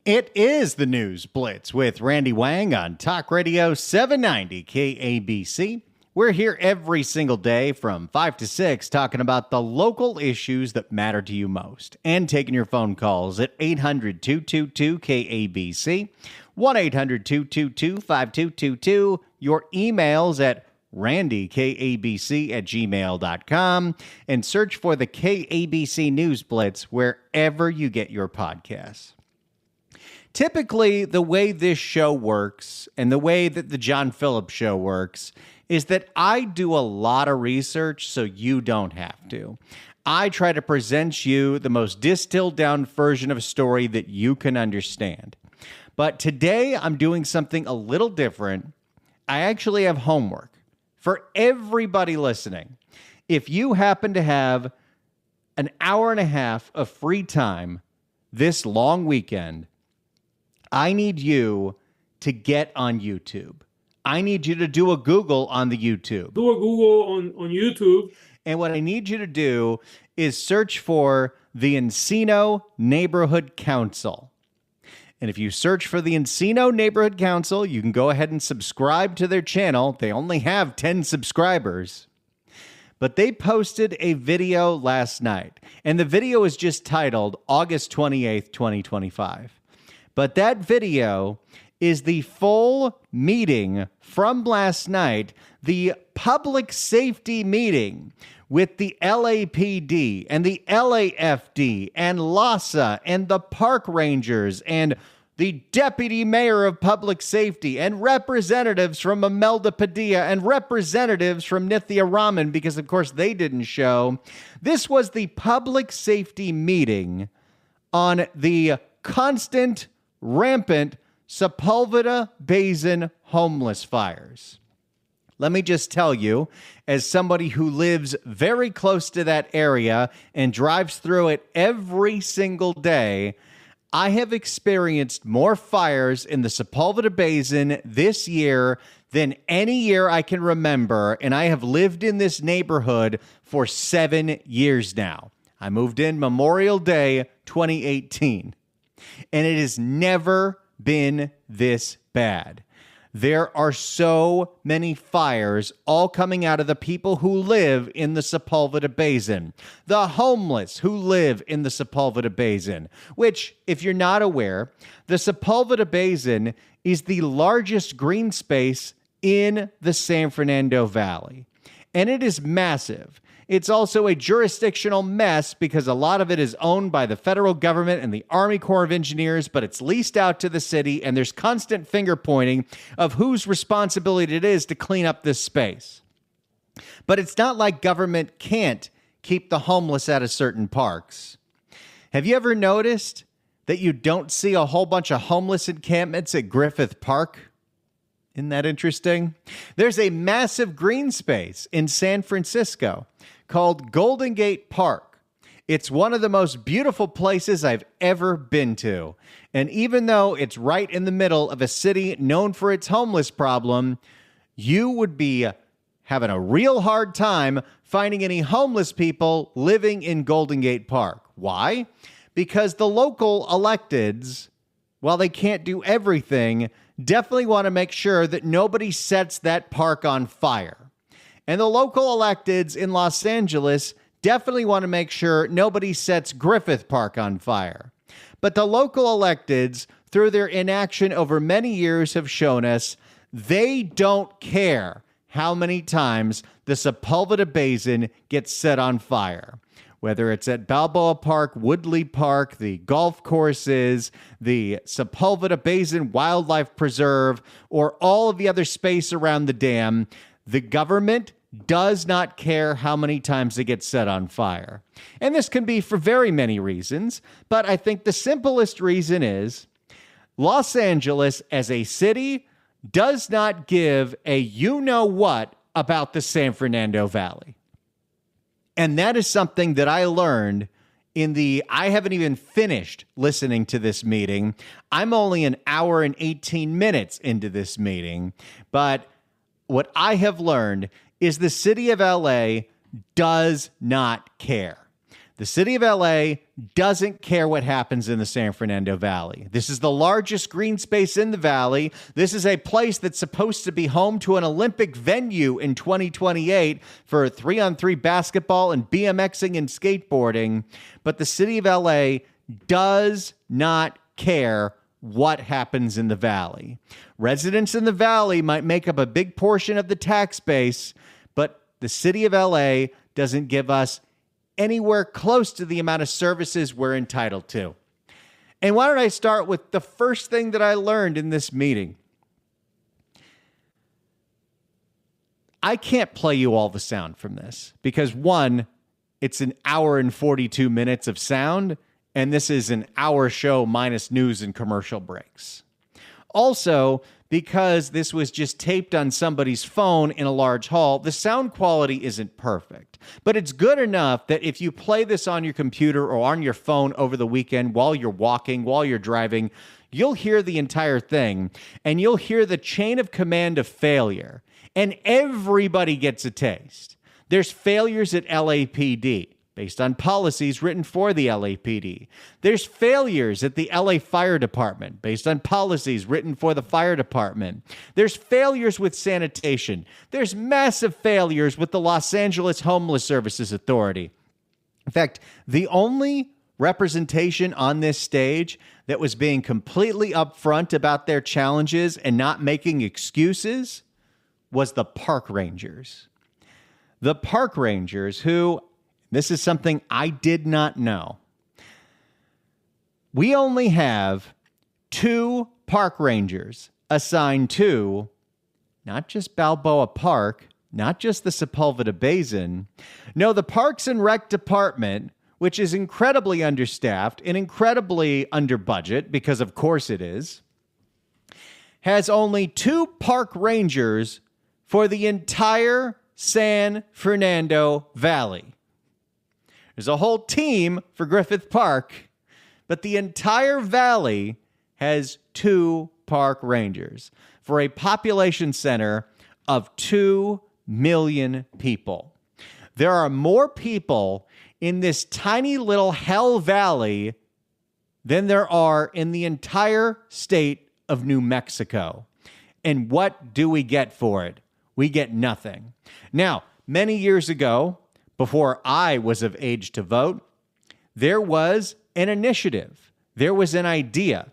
It is the News Blitz with Randy Wang on Talk Radio 790 KABC. We're here every single day from 5 to 6 talking about the local issues that matter to you most and taking your phone calls at 800-222-KABC, 1-800-222-5222, your emails at randykabc@gmail.com, and search for the KABC News Blitz wherever you get your podcasts. Typically, the way this show works and the way that the John Phillips Show works is that I do a lot of research so you don't have to. I try to present you the most distilled down version of a story that you can understand. But today I'm doing something a little different. I actually have homework for everybody listening. If you happen to have an hour and a half of free time this long weekend, I need you to get on YouTube. I need you to do a Google on the YouTube. Do a Google on YouTube. And what I need you to do is search for the Encino Neighborhood Council. And if you search for the Encino Neighborhood Council, you can go ahead and subscribe to their channel. They only have 10 subscribers. But they posted a video last night. And the video is just titled August 28th, 2025. But that video is the full meeting from last night, the public safety meeting with the LAPD and the LAFD and LASA and the park rangers and the deputy mayor of public safety and representatives from Imelda Padilla and representatives from Nithya Raman, because of course they didn't show. This was the public safety meeting on the constant, rampant Sepulveda Basin homeless fires. Let me just tell you, as somebody who lives very close to that area and drives through it every single day, I have experienced more fires in the Sepulveda Basin this year than any year I can remember, and I have lived in this neighborhood for 7 years now. I moved in Memorial Day 2018, and it has never been this bad. There are so many fires all coming out of the people who live in the Sepulveda Basin, the homeless who live in the Sepulveda Basin, which, if you're not aware, the Sepulveda Basin is the largest green space in the San Fernando Valley, and it is massive. It's also a jurisdictional mess because a lot of it is owned by the federal government and the Army Corps of Engineers, but it's leased out to the city, and there's constant finger pointing of whose responsibility it is to clean up this space. But it's not like government can't keep the homeless out of certain parks. Have you ever noticed that you don't see a whole bunch of homeless encampments at Griffith Park? Isn't that interesting? There's a massive green space in San Francisco called Golden Gate Park. It's one of the most beautiful places I've ever been to. And even though it's right in the middle of a city known for its homeless problem, you would be having a real hard time finding any homeless people living in Golden Gate Park. Why? Because the local electeds, while they can't do everything, definitely want to make sure that nobody sets that park on fire. And the local electeds in Los Angeles definitely want to make sure nobody sets Griffith Park on fire. But the local electeds, through their inaction over many years, have shown us they don't care how many times the Sepulveda Basin gets set on fire. Whether it's at Balboa Park, Woodley Park, the golf courses, the Sepulveda Basin Wildlife Preserve, or all of the other space around the dam, the government does not care how many times it gets set on fire. And this can be for very many reasons, but I think the simplest reason is Los Angeles as a city does not give a you-know-what about the San Fernando Valley. And that is something that I learned I haven't even finished listening to this meeting. I'm only an hour and 18 minutes into this meeting, but what I have learned is the city of LA does not care. The city of LA doesn't care what happens in the San Fernando Valley. This is the largest green space in the valley. This is a place that's supposed to be home to an Olympic venue in 2028 for 3-on-3 basketball and BMXing and skateboarding. But the city of LA does not care what happens in the valley. Residents in the valley might make up a big portion of the tax base, but the city of LA doesn't give us anywhere close to the amount of services we're entitled to. And why don't I start with the first thing that I learned in this meeting? I can't play you all the sound from this because, one, it's an hour and 42 minutes of sound, and this is an hour show minus news and commercial breaks. Also, because this was just taped on somebody's phone in a large hall, the sound quality isn't perfect. But it's good enough that if you play this on your computer or on your phone over the weekend while you're walking, while you're driving, you'll hear the entire thing, and you'll hear the chain of command of failure. And everybody gets a taste. There's failures at LAPD based on policies written for the LAPD. There's failures at the LA Fire Department based on policies written for the fire department. There's failures with sanitation. There's massive failures with the Los Angeles Homeless Services Authority. In fact, the only representation on this stage that was being completely upfront about their challenges and not making excuses was the park rangers. The park rangers who, this is something I did not know. We only have 2 park rangers assigned to not just Balboa Park, not just the Sepulveda Basin. No, the Parks and Rec Department, which is incredibly understaffed and incredibly under budget, because of course it is, has only 2 park rangers for the entire San Fernando Valley. There's a whole team for Griffith Park, but the entire valley has 2 park rangers for a population center of 2 million people. There are more people in this tiny little hell valley than there are in the entire state of New Mexico. And what do we get for it? We get nothing. Now, many years ago, before I was of age to vote, there was an initiative. There was an idea.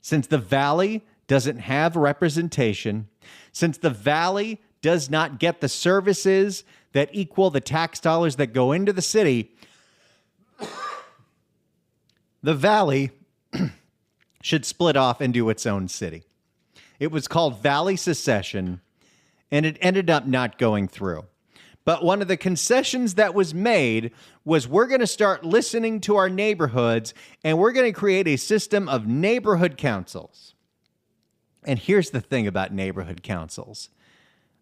Since the valley doesn't have representation, since the valley does not get the services that equal the tax dollars that go into the city, the valley should split off into its own city. It was called Valley Secession, and it ended up not going through. But one of the concessions that was made was we're going to start listening to our neighborhoods, and we're going to create a system of neighborhood councils. And here's the thing about neighborhood councils.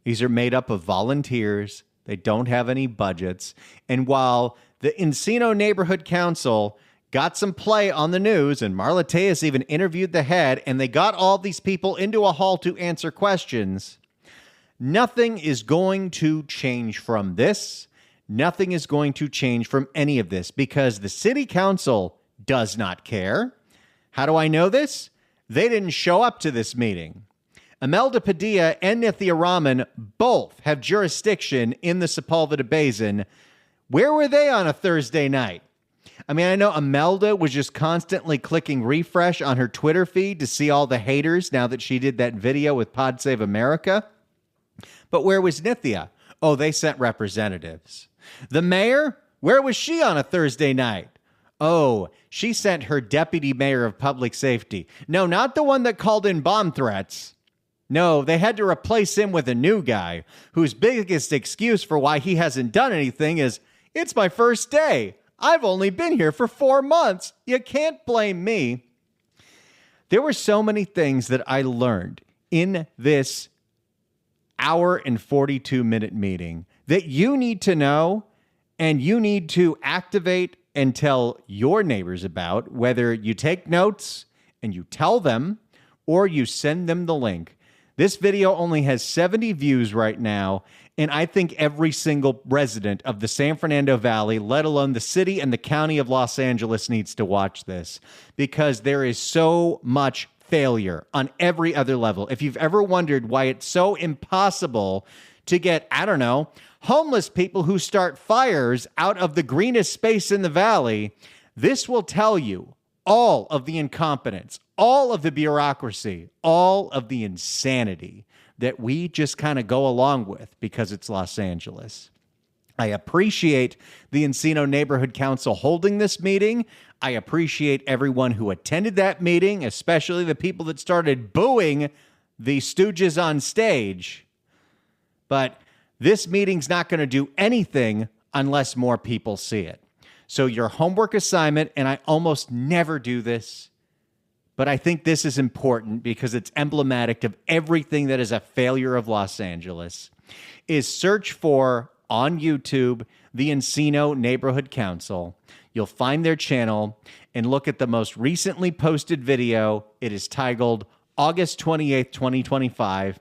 These are made up of volunteers. They don't have any budgets. And while the Encino Neighborhood Council got some play on the news, and Marla Tejas even interviewed the head, and they got all these people into a hall to answer questions, nothing is going to change from this. Nothing is going to change from any of this because the city council does not care. How do I know this? They didn't show up to this meeting. Imelda Padilla and Nithya Raman both have jurisdiction in the Sepulveda Basin. Where were they on a Thursday night? I mean, I know Imelda was just constantly clicking refresh on her Twitter feed to see all the haters now that she did that video with Pod Save America. But where was Nithya? Oh, they sent representatives. The mayor? Where was she on a Thursday night? Oh, she sent her deputy mayor of public safety. No, not the one that called in bomb threats. No, they had to replace him with a new guy whose biggest excuse for why he hasn't done anything is, it's my first day. I've only been here for 4 months. You can't blame me. There were so many things that I learned in this hour and 42-minute meeting that you need to know and you need to activate and tell your neighbors about, whether you take notes and you tell them or you send them the link. This video only has 70 views right now, and I think every single resident of the San Fernando Valley, let alone the city and the county of Los Angeles, needs to watch this because there is so much failure on every other level. If you've ever wondered why it's so impossible to get, I don't know, homeless people who start fires out of the greenest space in the valley, this will tell you all of the incompetence, all of the bureaucracy, all of the insanity that we just kind of go along with because it's Los Angeles. I appreciate the Encino Neighborhood Council holding this meeting. I appreciate everyone who attended that meeting, especially the people that started booing the Stooges on stage. But this meeting's not going to do anything unless more people see it. So your homework assignment, and I almost never do this, but I think this is important because it's emblematic of everything that is a failure of Los Angeles, is search for, on YouTube, the Encino Neighborhood Council. You'll find their channel and look at the most recently posted video. It is titled August 28th, 2025.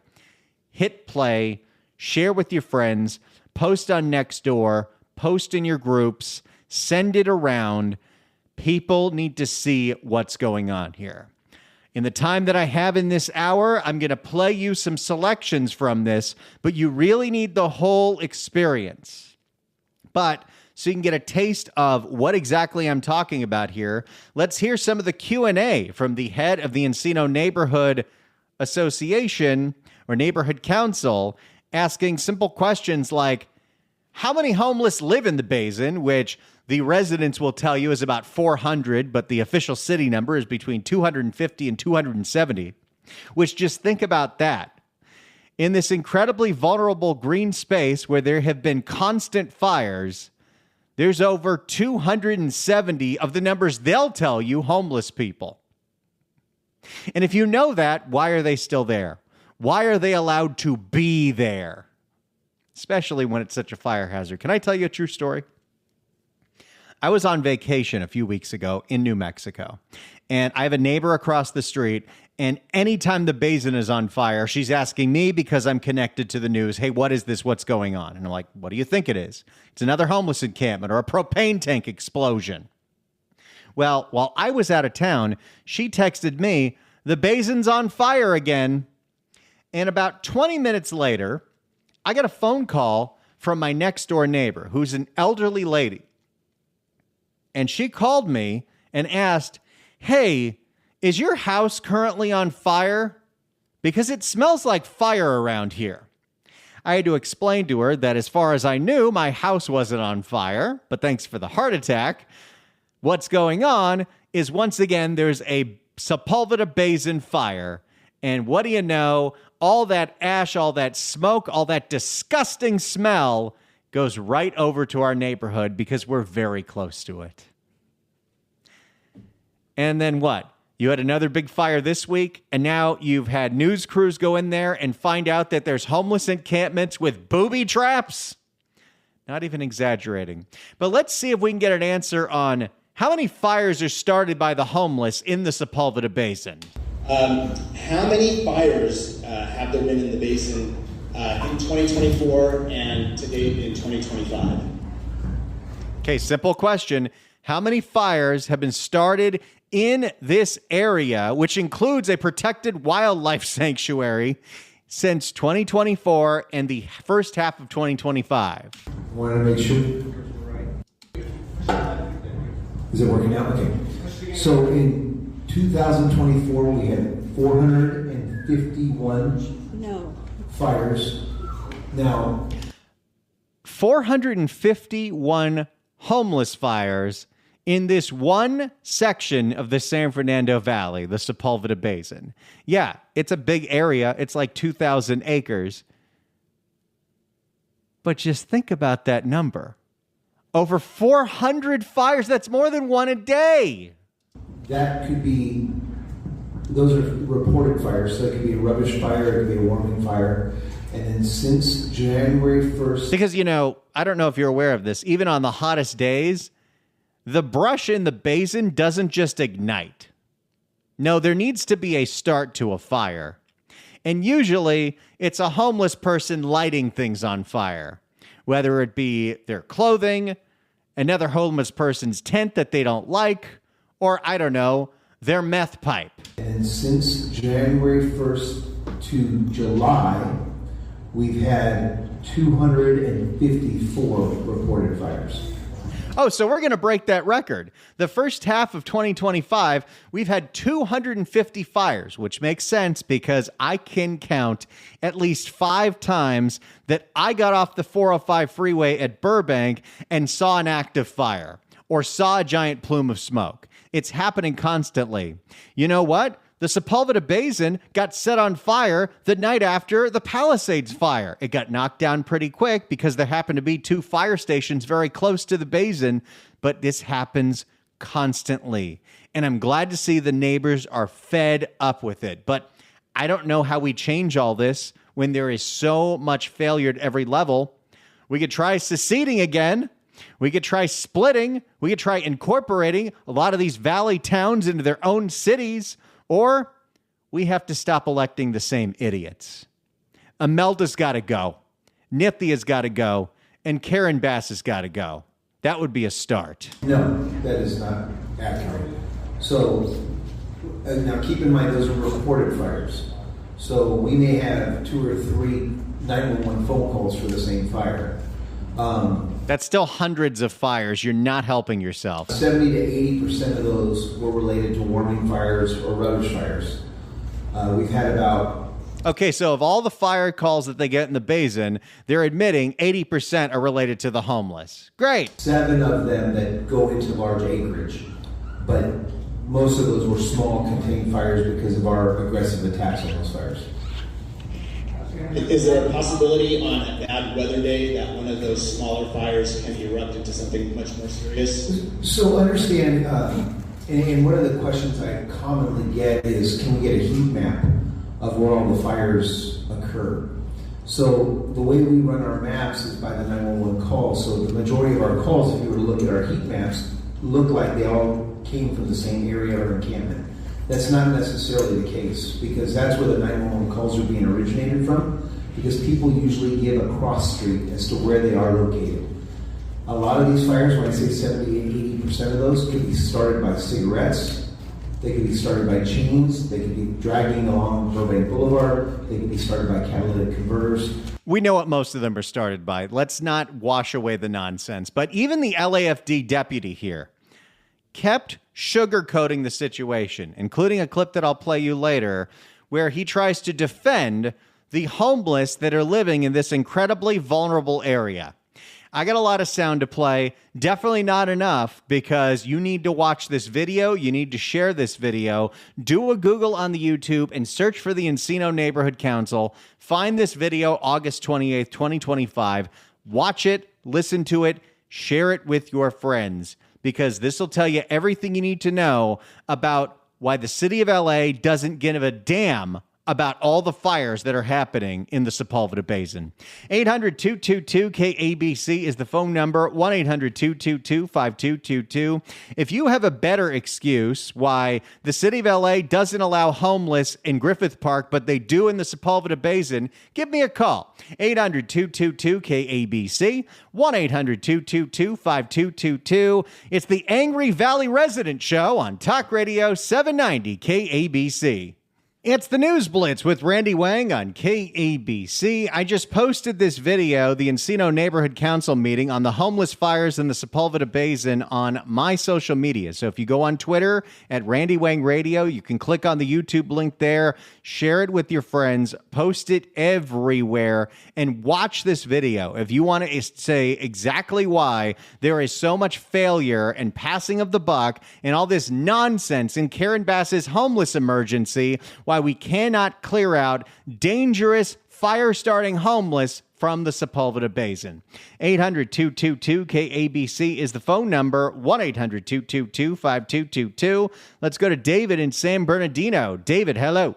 Hit play, share with your friends, post on Nextdoor, post in your groups, send it around. People need to see what's going on here. In the time that I have in this hour, I'm going to play you some selections from this, but you really need the whole experience. But so you can get a taste of what exactly I'm talking about here, let's hear some of the Q&A from the head of the Encino Neighborhood Association or Neighborhood Council, asking simple questions like, how many homeless live in the basin, which the residents will tell you is about 400, but the official city number is between 250 and 270, which, just think about that. In this incredibly vulnerable green space where there have been constant fires, there's over 270 of the numbers they'll tell you homeless people. And if you know that, why are they still there? Why are they allowed to be there? Especially when it's such a fire hazard. Can I tell you a true story? I was on vacation a few weeks ago in New Mexico, and I have a neighbor across the street, and anytime the basin is on fire, she's asking me, because I'm connected to the news, hey, what is this? What's going on? And I'm like, what do you think it is? It's another homeless encampment or a propane tank explosion. Well, while I was out of town, she texted me, the basin's on fire again. And about 20 minutes later, I got a phone call from my next door neighbor, who's an elderly lady. And she called me and asked, hey, is your house currently on fire? Because it smells like fire around here. I had to explain to her that as far as I knew, my house wasn't on fire, but thanks for the heart attack. What's going on is, once again, there's a Sepulveda Basin fire. And what do you know? All that ash, all that smoke, all that disgusting smell goes right over to our neighborhood because we're very close to it. And then what? You had another big fire this week, and now you've had news crews go in there and find out that there's homeless encampments with booby traps? Not even exaggerating. But let's see if we can get an answer on how many fires are started by the homeless in the Sepulveda Basin. How many fires have there been in the basin in 2024 and to date in 2025? Okay, simple question. How many fires have been started in this area, which includes a protected wildlife sanctuary, since 2024 and the first half of 2025? Want to make sure. Is it working out? Okay. So in 2024, we had 451 fires. Now, 451 homeless fires in this one section of the San Fernando Valley, the Sepulveda Basin. Yeah, it's a big area. It's like 2,000 acres. But just think about that number. Over 400 fires. That's more than one a day. that could be, those are reported fires. So it could be a rubbish fire, it could be a warming fire. And then since January 1st... Because, you know, I don't know if you're aware of this, even on the hottest days, the brush in the basin doesn't just ignite. No, there needs to be a start to a fire. And usually it's a homeless person lighting things on fire, whether it be their clothing, another homeless person's tent that they don't like, or I don't know, their meth pipe. And since January 1st to July, we've had 254 reported fires. Oh, so we're going to break that record. The first half of 2025, we've had 250 fires, which makes sense because I can count at least 5 times that I got off the 405 freeway at Burbank and saw an active fire or saw a giant plume of smoke. It's happening constantly. You know what? The Sepulveda Basin got set on fire the night after the Palisades fire. It got knocked down pretty quick because there happened to be 2 fire stations very close to the basin, but this happens constantly. And I'm glad to see the neighbors are fed up with it. But I don't know how we change all this when there is so much failure at every level. We could try seceding again. We could try splitting. We could try incorporating a lot of these valley towns into their own cities. Or we have to stop electing the same idiots. Imelda's got to go. Nithia's got to go. And Karen Bass has got to go. That would be a start. No, that is not accurate. So now keep in mind those are reported fires. So we may have 2 or 3 911 phone calls for the same fire. That's still hundreds of fires. You're not helping yourself. 70 to 80% of those were related to warming fires or rubbish fires. We've had about... Okay, so of all the fire calls that they get in the basin, they're admitting 80% are related to the homeless. Great. 7 of them that go into large acreage. But most of those were small contained fires because of our aggressive attacks on those fires. Is there a possibility on a bad weather day that one of those smaller fires can erupt into something much more serious? So understand, and one of the questions I commonly get is, can we get a heat map of where all the fires occur? So the way we run our maps is by the 911 calls. So the majority of our calls, if you were to look at our heat maps, look like they all came from the same area or encampment. That's not necessarily the case, because that's where the 911 calls are being originated from, because people usually give a cross street as to where they are located. A lot of these fires, when I say 70 and 80% of those, could be started by cigarettes, they could be started by chains, they could be dragging along Burbank Boulevard, they could be started by catalytic converters. We know what most of them are started by. Let's not wash away the nonsense. But even the LAFD deputy here kept sugarcoating the situation, including a clip that I'll play you later, where he tries to defend the homeless that are living in this incredibly vulnerable area. I got a lot of sound to play, definitely not enough, because you need to watch this video, you need to share this video, do a Google on the YouTube and search for the Encino Neighborhood Council, find this video August 28th, 2025, watch it, listen to it, share it with your friends, because this will tell you everything you need to know about why the city of LA doesn't give a damn about all the fires that are happening in the Sepulveda Basin. 800-222-KABC is the phone number, 1-800-222-5222. If you have a better excuse why the city of LA doesn't allow homeless in Griffith Park, but they do in the Sepulveda Basin, give me a call. 800-222-KABC, 1-800-222-5222. It's the Angry Valley Resident Show on Talk Radio 790 KABC. It's the News Blitz with Randy Wang on KABC. I just posted this video, the Encino Neighborhood Council meeting on the homeless fires in the Sepulveda Basin, on my social media. So if you go on Twitter at Randy Wang Radio, you can click on the YouTube link there, share it with your friends, post it everywhere, and watch this video. If you want to say exactly why there is so much failure and passing of the buck and all this nonsense in Karen Bass's homeless emergency, why we cannot clear out dangerous fire-starting homeless from the Sepulveda Basin. 800-222-KABC is the phone number, 1-800-222-5222. Let's go to David in San Bernardino. David, hello.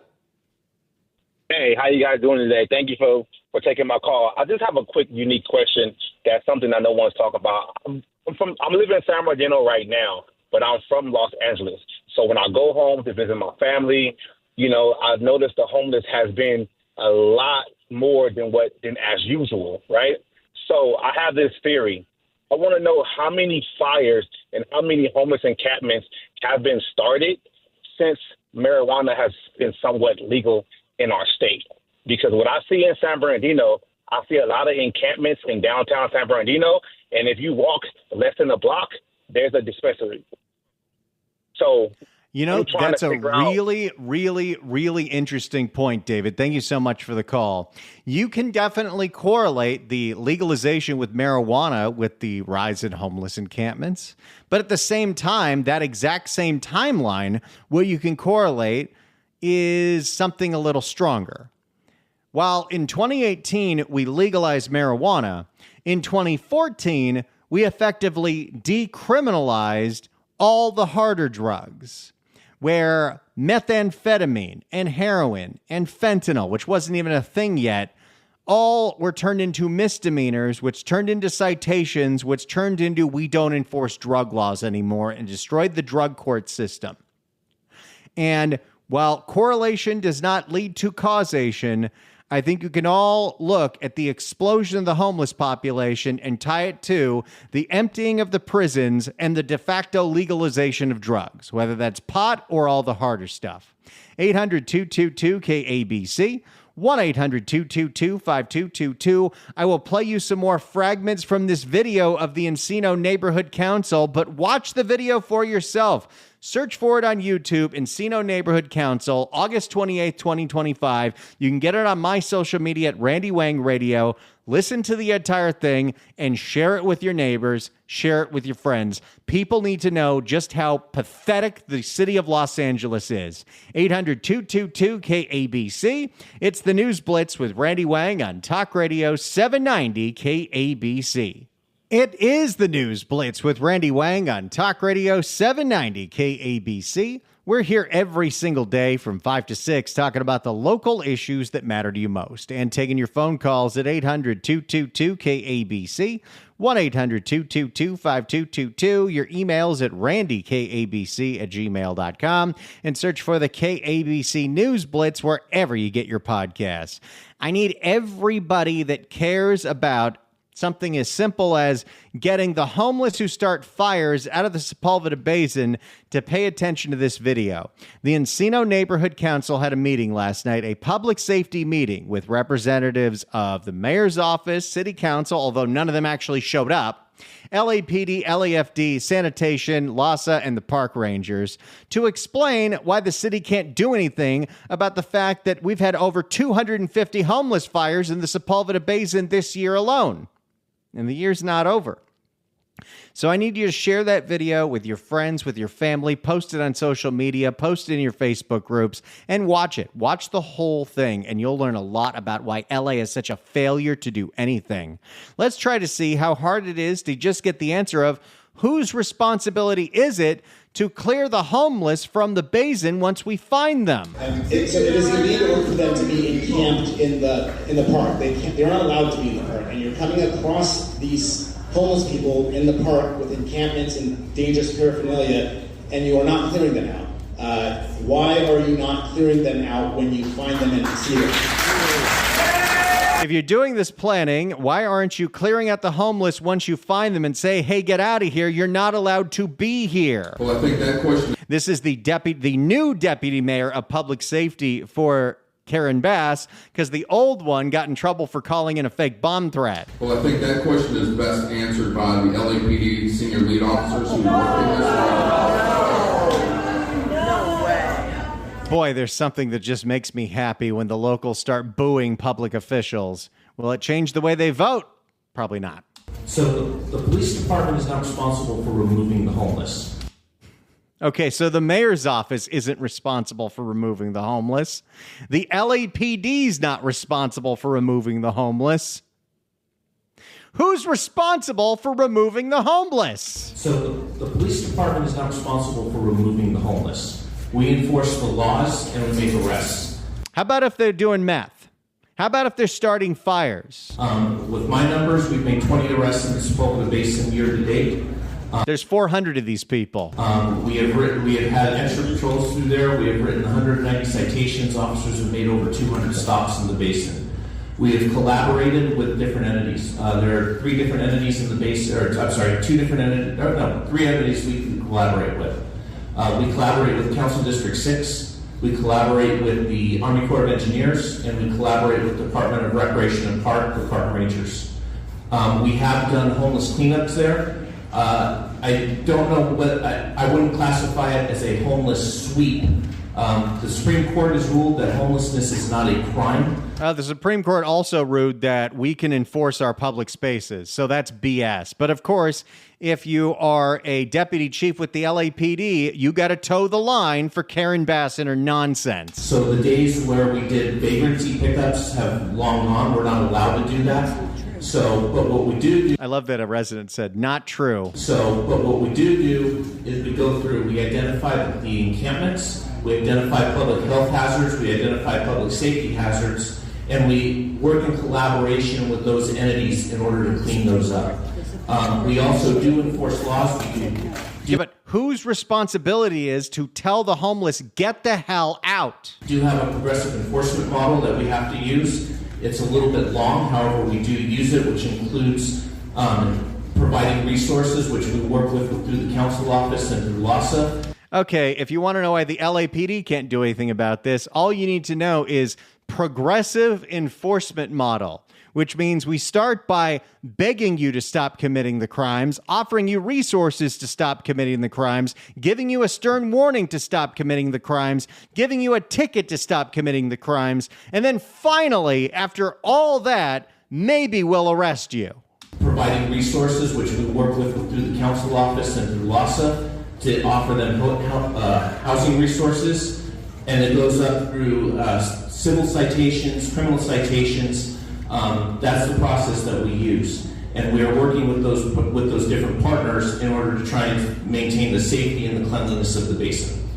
Hey, how you guys doing today? Thank you for taking my call. I just have a quick, unique question. That's something I know one's talk about. I'm living in San Bernardino right now, but I'm from Los Angeles. So when I go home to visit my family, you know, I've noticed the homeless has been a lot more than as usual, right? So I have this theory. I want to know how many fires and how many homeless encampments have been started since marijuana has been somewhat legal in our state. Because what I see in San Bernardino, I see a lot of encampments in downtown San Bernardino, and if you walk less than a block, there's a dispensary. So, that's a really interesting point, David. Thank you so much for the call. You can definitely correlate the legalization with marijuana with the rise in homeless encampments. But at the same time, that exact same timeline, what you can correlate is something a little stronger. While in 2018, we legalized marijuana, in 2014, we effectively decriminalized all the harder drugs, where methamphetamine and heroin and fentanyl, which wasn't even a thing yet, all were turned into misdemeanors, which turned into citations, which turned into we don't enforce drug laws anymore, and destroyed the drug court system. And while correlation does not lead to causation, I think you can all look at the explosion of the homeless population and tie it to the emptying of the prisons and the de facto legalization of drugs, whether that's pot or all the harder stuff. 800-222-KABC, 1-800-222-5222. I will play you some more fragments from this video of the Encino Neighborhood Council, but watch the video for yourself. Search for it on YouTube, Encino Neighborhood Council, August 28th, 2025. You can get it on my social media at Randy Wang Radio. Listen to the entire thing and share it with your neighbors. Share it with your friends. People need to know just how pathetic the city of Los Angeles is. 800-222-KABC. It's the News Blitz with Randy Wang on Talk Radio 790 KABC. It is the News Blitz with Randy Wang on Talk Radio 790 KABC. We're here every single day from 5 to 6 talking about the local issues that matter to you most and taking your phone calls at 800-222-KABC, 1-800-222-5222. Your emails at randykabc@gmail.com and search for the KABC News Blitz wherever you get your podcasts. I need everybody that cares about something as simple as getting the homeless who start fires out of the Sepulveda Basin to pay attention to this video. The Encino Neighborhood Council had a meeting last night, a public safety meeting with representatives of the mayor's office, city council, although none of them actually showed up, LAPD, LAFD, sanitation, LASA, and the park rangers to explain why the city can't do anything about the fact that we've had over 250 homeless fires in the Sepulveda Basin this year alone. And the year's not over. So I need you to share that video with your friends, with your family, post it on social media, post it in your Facebook groups, and watch it. Watch the whole thing, and you'll learn a lot about why LA is such a failure to do anything. Let's try to see how hard it is to just get the answer of whose responsibility is it to clear the homeless from the basin once we find them. It is illegal for them to be encamped in the park. They're not allowed to be in the park. And you're coming across these homeless people in the park with encampments and dangerous paraphernalia, and you are not clearing them out. Why are you not clearing them out when you find them and see them? If you're doing this planning, why aren't you clearing out the homeless once you find them and say, hey, get out of here, you're not allowed to be here? Well, I think that question... This is the new deputy mayor of public safety for Karen Bass, because the old one got in trouble for calling in a fake bomb threat. Well, I think that question is best answered by the LAPD senior lead officers who work in this area. Boy, there's something that just makes me happy when the locals start booing public officials. Will it change the way they vote? Probably not. So the police department is not responsible for removing the homeless. Okay, so the mayor's office isn't responsible for removing the homeless. The LAPD's not responsible for removing the homeless. Who's responsible for removing the homeless? So the police department is not responsible for removing the homeless. We enforce the laws and we make arrests. How about if they're doing meth? How about if they're starting fires? With my numbers, we've made 20 arrests in the Sepulveda Basin year to date. There's 400 of these people. We have had extra patrols through there. We have written 190 citations. Officers have made over 200 stops in the basin. We have collaborated with different entities. There are three different entities in the basin, three entities we collaborate with. We collaborate with Council District 6. We collaborate with the Army Corps of Engineers, and we collaborate with the Department of Recreation and Park, the Park Rangers. We have done homeless cleanups there. I don't know what, I wouldn't classify it as a homeless sweep. The Supreme Court has ruled that homelessness is not a crime. The Supreme Court also ruled that we can enforce our public spaces, so that's BS. But of course, if you are a deputy chief with the LAPD, you got to toe the line for Karen Bass and her nonsense. So the days where we did vagrancy pickups have long gone. We're not allowed to do that. But what we do... I love that a resident said, not true. But what we do is we go through, we identify the encampments, we identify public health hazards, we identify public safety hazards, and we work in collaboration with those entities in order to clean those up. We also do enforce laws. Yeah, but whose responsibility is to tell the homeless, get the hell out? We do have a progressive enforcement model that we have to use. It's a little bit long, however, we do use it, which includes providing resources, which we work with through the council office and through LASA. Okay, if you want to know why the LAPD can't do anything about this, all you need to know is progressive enforcement model, which means we start by begging you to stop committing the crimes, offering you resources to stop committing the crimes, giving you a stern warning to stop committing the crimes, giving you a ticket to stop committing the crimes, and then finally, after all that, maybe we'll arrest you. Providing resources, which we work with through the council office and through LASA, to offer them housing resources, and it goes up through civil citations, criminal citations. That's the process that we use, and we are working with those different partners in order to try and maintain the safety and the cleanliness of the basin.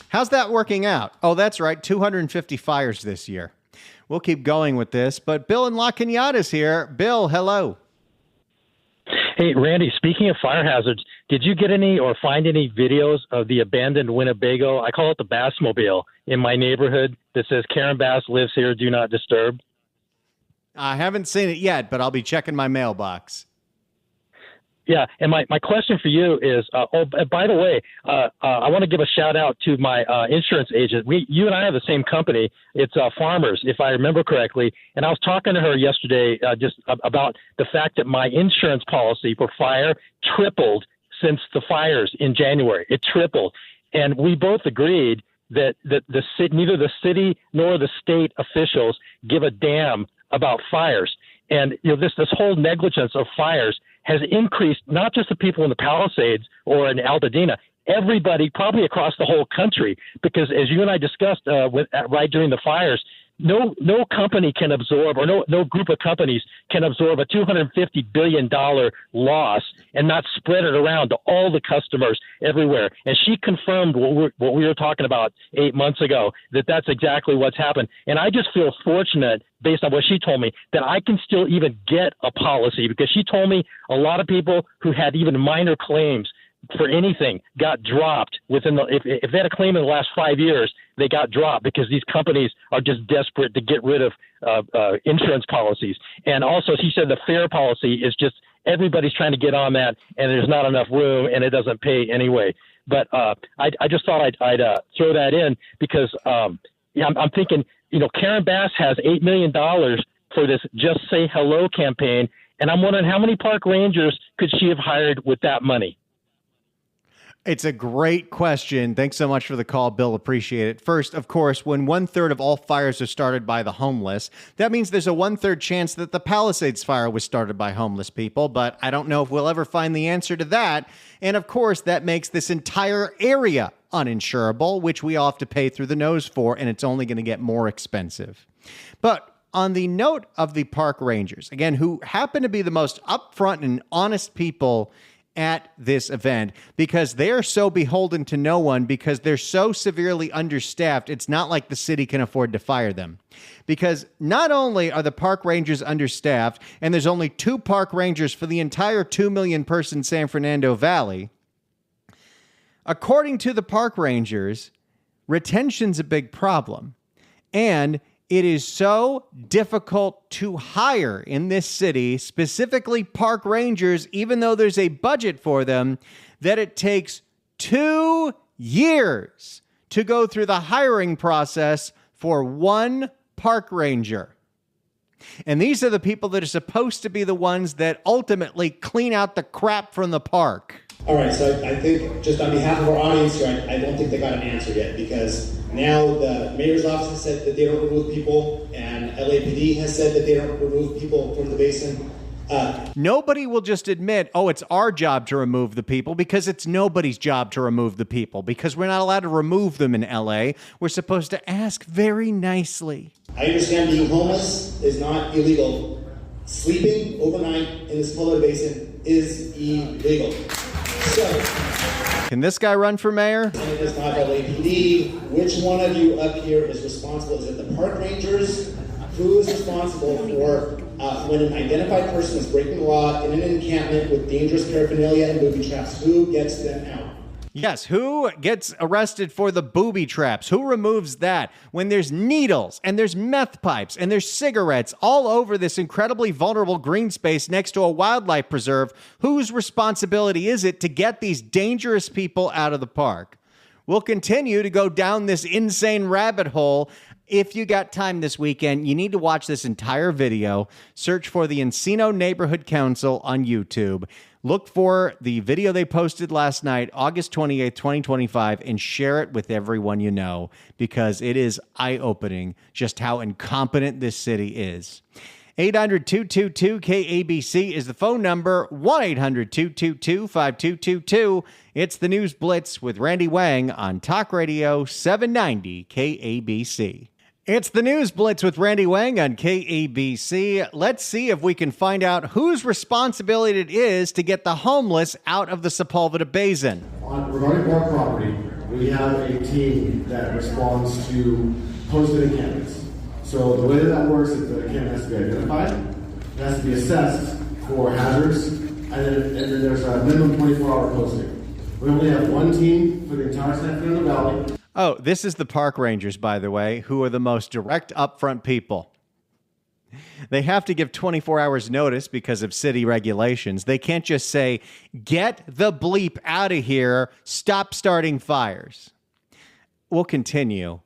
How's that working out? Oh, that's right, 250 fires this year. We'll keep going with this, but Bill in La Cañada is here. Bill, hello. Hey, Randy, speaking of fire hazards, did you get any or find any videos of the abandoned Winnebago? I call it the Bassmobile in my neighborhood that says Karen Bass lives here, do not disturb. I haven't seen it yet, but I'll be checking my mailbox. Yeah, and my question for you is, by the way, I want to give a shout out to my insurance agent. You and I have the same company. It's Farmers, if I remember correctly. And I was talking to her yesterday just about the fact that my insurance policy for fire tripled since the fires in January. It tripled. And we both agreed that neither the city nor the state officials give a damn about fires. And this whole negligence of fires has increased not just the people in the Palisades or in Altadena, everybody probably across the whole country, because as you and I discussed right during the fires, no company can absorb, or no group of companies can absorb a $250 billion loss and not spread it around to all the customers everywhere. And she confirmed what we were talking about 8 months ago, that's exactly what's happened. And I just feel fortunate, based on what she told me, that I can still even get a policy, because she told me a lot of people who had even minor claims for anything got dropped within if they had a claim in the last 5 years, they got dropped because these companies are just desperate to get rid of insurance policies. And also, she said the FAIR policy is just everybody's trying to get on that, and there's not enough room, and it doesn't pay anyway. But I just thought I'd throw that in because I'm thinking, Karen Bass has $8 million for this Just Say Hello campaign, and I'm wondering how many park rangers could she have hired with that money? It's a great question. Thanks so much for the call, Bill. Appreciate it. First, of course, when 1/3 of all fires are started by the homeless, that means there's a 1/3 chance that the Palisades fire was started by homeless people, but I don't know if we'll ever find the answer to that. And of course, that makes this entire area uninsurable, which we all have to pay through the nose for, and it's only going to get more expensive. But on the note of the park rangers, again, who happen to be the most upfront and honest people at this event because they're so beholden to no one because they're so severely understaffed. It's not like the city can afford to fire them. Because not only are the park rangers understaffed, and there's only 2 park rangers for the entire 2 million person San Fernando Valley, according to the park rangers, retention's a big problem. And it is so difficult to hire in this city, specifically park rangers, even though there's a budget for them, that it takes 2 years to go through the hiring process for one park ranger. And these are the people that are supposed to be the ones that ultimately clean out the crap from the park. All right, so I think just on behalf of our audience here, I don't think they got an answer yet because now the mayor's office has said that they don't remove people and LAPD has said that they don't remove people from the basin. Nobody will just admit, oh, it's our job to remove the people because it's nobody's job to remove the people because we're not allowed to remove them in LA. We're supposed to ask very nicely. I understand being homeless is not illegal. Sleeping overnight in the Sepulveda Basin is illegal. So, can this guy run for mayor? And it is not LAPD. Which one of you up here is responsible? Is it the park rangers? Who is responsible for when an identified person is breaking the law in an encampment with dangerous paraphernalia and booby traps? Who gets them out? Yes, who gets arrested for the booby traps? Who removes that when there's needles and there's meth pipes and there's cigarettes all over this incredibly vulnerable green space next to a wildlife preserve? Whose responsibility is it to get these dangerous people out of the park? We'll continue to go down this insane rabbit hole. If you got time this weekend, you need to watch this entire video. Search for the Encino Neighborhood Council on YouTube. Look for the video they posted last night, August 28th, 2025, and share it with everyone you know because it is eye-opening just how incompetent this city is. 800-222-KABC is the phone number, 1-800-222-5222. It's the News Blitz with Randy Wang on Talk Radio 790 KABC. It's the News Blitz with Randy Wang on KABC. Let's see if we can find out whose responsibility it is to get the homeless out of the Sepulveda Basin. Regarding our property, we have a team that responds to posted encampments. So the way that works is the encampment has to be identified, it has to be assessed for hazards, and then there's a minimum 24-hour posting. We only have one team for the entire San Fernando Valley. Oh, this is the park rangers, by the way, who are the most direct, upfront people. They have to give 24 hours notice because of city regulations. They can't just say, get the bleep out of here, stop starting fires. We'll continue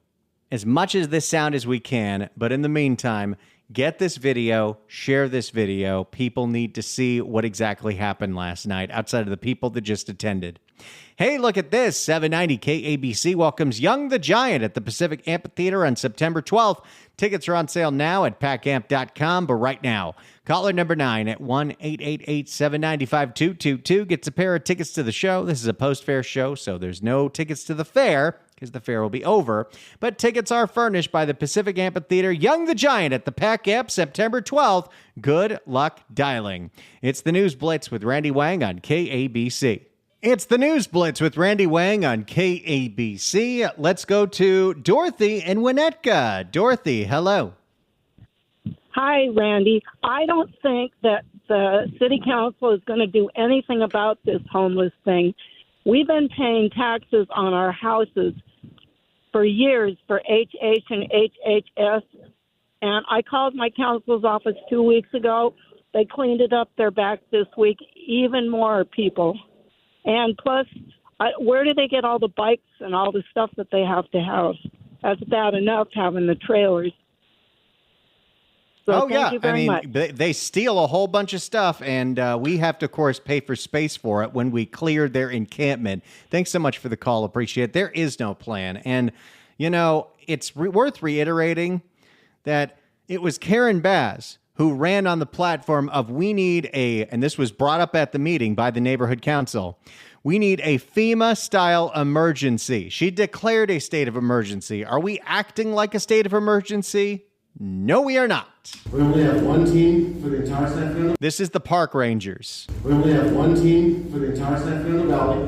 as much as this sound as we can, but in the meantime, get this video, share this video. People need to see what exactly happened last night outside of the people that just attended. Hey, look at this. 790 KABC welcomes Young the Giant at the Pacific Amphitheater on September 12th. Tickets are on sale now at packamp.com, but right now, caller number 9 at 1-888-795-2222 gets a pair of tickets to the show. This is a post-fair show, so there's no tickets to the fair because the fair will be over. But tickets are furnished by the Pacific Amphitheater. Young the Giant at the Pack Amp, September 12th. Good luck dialing. It's the News Blitz with Randy Wang on KABC. It's the News Blitz with Randy Wang on KABC. Let's go to Dorothy in Winnetka. Dorothy, hello. Hi, Randy. I don't think that the city council is going to do anything about this homeless thing. We've been paying taxes on our houses for years for HH and HHS, and I called my council's office 2 weeks ago. They cleaned it up their back this week, even more people. And plus, where do they get all the bikes and all the stuff that they have to house? That's bad enough having the trailers. So thank you very much. They steal a whole bunch of stuff, and we have to, of course, pay for space for it when we clear their encampment. Thanks so much for the call. Appreciate it. There is no plan. And, you know, it's worth reiterating that it was Karen Bass who ran on the platform of we need and this was brought up at the meeting by the neighborhood council, we need a FEMA-style emergency. She declared a state of emergency. Are we acting like a state of emergency? No, we are not. We only have one team for the entire San Fernando. This is the Park Rangers. We only have one team for the entire San Fernando Valley.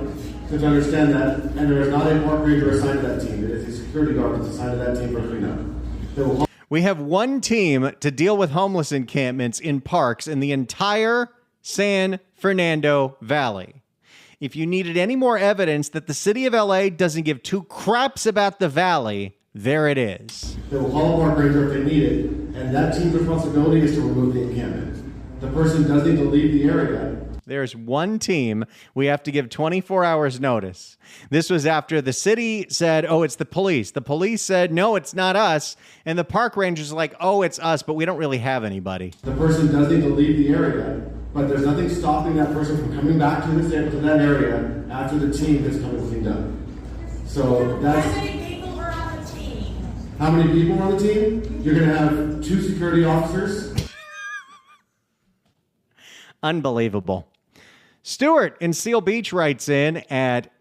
So to understand that, and there is not a park ranger assigned to that team. It is a security guard that's assigned to that team for cleanup. We have one team to deal with homeless encampments in parks in the entire San Fernando Valley. If you needed any more evidence that the city of LA doesn't give two craps about the valley, there it is. They will call a park ranger if they need it, and that team's responsibility is to remove the encampment. The person does need to leave the area. There's one team. We have to give 24 hours notice. This was after the city said, oh, it's the police. The police said, no, it's not us. And the park rangers are like, oh, it's us, but we don't really have anybody. The person does need to leave the area, but there's nothing stopping that person from coming back to that area after the team has come and cleaned up. So that's... How many people were on the team? How many people were on the team? You're going to have 2 security officers. Unbelievable. Stuart in Seal Beach writes in at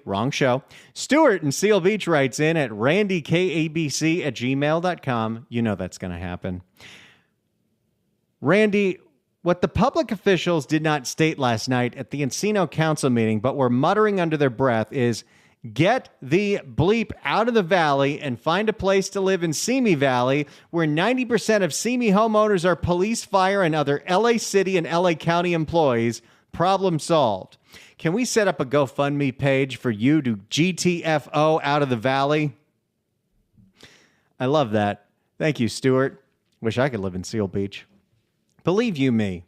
wrong show. Stuart in Seal Beach writes in at randykabc@gmail.com. You know that's going to happen. Randy, what the public officials did not state last night at the Encino Council meeting, but were muttering under their breath, is get the bleep out of the valley and find a place to live in Simi Valley, where 90% of Simi homeowners are police, fire, and other LA City and LA County employees. Problem solved. Can we set up a GoFundMe page for you to GTFO out of the valley? I love that. Thank you, Stuart. Wish I could live in Seal Beach. Believe you me,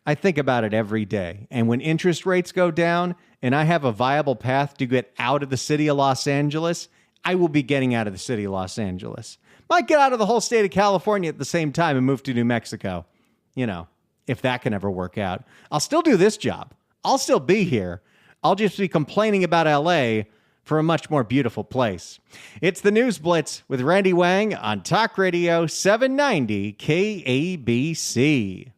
I think about it every day. And when interest rates go down and I have a viable path to get out of the city of Los Angeles, I will be getting out of the city of Los Angeles. Might get out of the whole state of California at the same time and move to New Mexico. You know, if that can ever work out. I'll still do this job. I'll still be here. I'll just be complaining about LA for a much more beautiful place. It's the News Blitz with Randy Wang on Talk Radio 790 KABC.